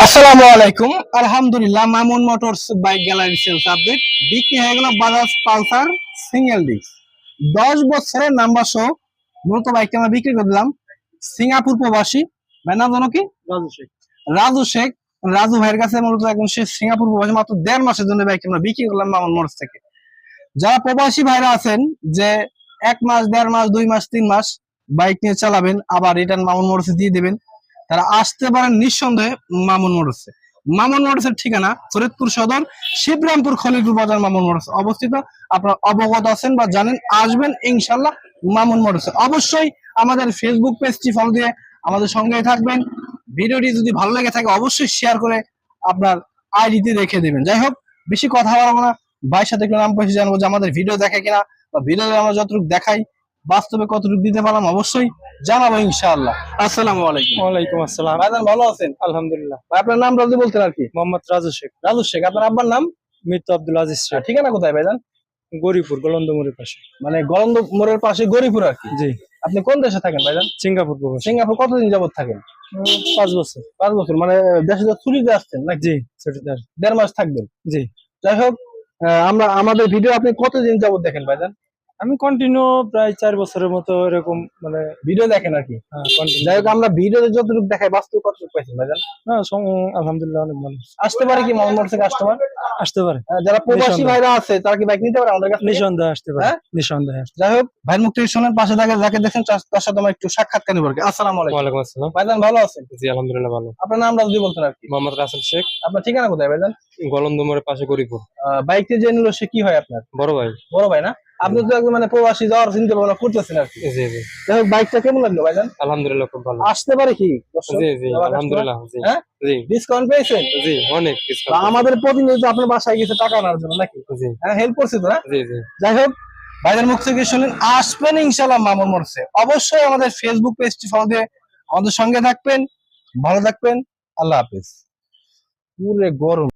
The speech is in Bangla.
আসসালামু আলাইকুম। আলহামদুলিল্লাহ, Mamun motors bike gallery sales update. বিক্রি হয়ে গেল বাজাজ পালসার সিঙ্গেল ডিস্ক 10 বছরের নাম্বার সহ। মূলত বাইকটা আমরা বিক্রি করে দিলাম সিঙ্গাপুর প্রবাসী ভাই, নাম জানো কি? রাজু শেখ। রাজু শেখ। রাজু ভাইয়ের কাছে মূলত এখন সে সিঙ্গাপুর প্রবাসী, মাত্র 1.5 মাসের জন্য বাইকটা আমরা বিক্রি করলাম মামুন মোটরস থেকে। যারা প্রবাসী ভাইরা আছেন যে 1 মাস, 1.5 মাস, 2 মাস, 3 মাস বাইক নিয়ে চালাবেন, আবার রিটার্ন মামুন মোটরসে দিয়ে দেবেন, তারা আসতে পারেন নিঃসন্দেহে মামুন মোটরসে। মামুন মোটরসের ঠিকানা ফরিদপুর সদর, শিবরামপুর, খলিলপুর বাজার মামুন মোটরস অবস্থিত। আপনারা অবগত আছেন বা জানেন, আসবেন ইনশাল্লাহ মামুন মোটরসে। অবশ্যই আমাদের ফেসবুক পেজটি ফলো দিয়ে আমাদের সঙ্গে থাকবেন। ভিডিওটি যদি ভালো লেগে থাকে অবশ্যই শেয়ার করে আপনার আইডিতে রেখে দেবেন। যাই হোক, বেশি কথা বলবো না, ভাইয়ের সাথে একটু নাম পয়সা জানবো যে আমাদের ভিডিও দেখে কিনা, বা ভিডিওতে আমরা যতটুকু দেখাই বাস্তবে কতটুকু দিতে পারলাম অবশ্যই জানাবো ইনশাআল্লাহ। আসসালামু আলাইকুম। ওয়ালাইকুম আসসালাম। ভাইজান ভালো আছেন? আলহামদুলিল্লাহ। ভাই, আপনার নাম যদি বলতেন আর কি? মোহাম্মদ রাজু শেখ। রাজু শেখ। আপনার আব্বার নাম? মৃত্যু আব্দুল আজিজ শেখ। ঠিকানা কোথায় ভাইজান? গরিপুর গোলন্দমুড়ির পাশে। মানে গলন্দ মোড়ের পাশে গরিপুর আর কি। জি। আপনি কোন দেশে থাকেন ভাইজান? সিঙ্গাপুর প্রবাসী। সিঙ্গাপুর। কতদিন যাবত থাকেন? 5 বছর। 5 বছর। মানে দেশে তো ছুটিতে আসছেন নাকি? জি, ছুটিদার। 1.5 মাস থাকবেন। জি। যাই হোক, আমাদের ভিডিও আপনি কতদিন যাবত দেখেন ভাইজান? আমি কন্টিনিউ প্রায় 4 বছরের মতো এরকম মানে ভিডিও দেখেন আর কি। continue। যাই হোক, আমরা ভিডিওতে যতটুকু দেখাই বাস্তব কতটুকু পাইছেন ভাইজান? না, আলহামদুলিল্লাহ অনেক ভালো। আসতে পারে কি মামুন মোটরসের কাস্টমার? আসতে পারে। যারা প্রবাসী নিঃসন্দেহে। ভাইরা আছে তারা কি বাইক নিতে পারে আমাদের কাছে? নিঃসন্দেহে আসতে পারে। হ্যাঁ? নিঃসন্দেহে। যাই হোক, ভাইয়ের মুখ থেকে শোনেন, পাশে থাকে যাকে দেখেন তার সাথে আমার একটু সাক্ষাৎকার নিব আর কি। আসসালামু আলাইকুম। ওয়ালাইকুম আসসালাম। ভাইজান ভালো আছেন? জি, আলহামদুলিল্লাহ ভালো। আপনার নামটা যদি বলতেন আর কি? মোহাম্মদ রাসেল শেখ। আপনার ঠিকানা কোথায় ভাইজান? গোলন্দমুড়ির পাশে গরিপুর। বাইকটি যে নিল সে কি হয় আপনার? বড় ভাই। বড় ভাই না? আপনি তো একদম মানে প্রবাসী যাওয়ার চিন্তা ভাবনা করতেছেন আর কি। জি জি। যাই হোক, বাইকটা কেমন লাগলো ভাইজান? আলহামদুলিল্লাহ খুব ভালো। আসতে পারে কি দর্শক? জি জি, আমার আলহামদুলিল্লাহ। জি customer? হ্যাঁ, জি ডিসকাউন্ট পেয়েছেন? জি, অনেক বা ডিসকাউন্ট। আমাদের প্রতিনিধি আপনার বাসায় গেছে টাকা আনার জন্য নাকি? জি হ্যাঁ, হেল্প করছে তো না? জি জি। যাই হোক, ভাইদের মুখ থেকে শুনলেন, আসবেন ইনশাল্লাহ মামুন মোটরসে। অবশ্যই আমাদের ফেসবুক পেজটি ফলো দিয়ে আমাদের সঙ্গে থাকবেন। ভালো থাকবেন। আল্লাহ হাফেজ। পুরে গরম।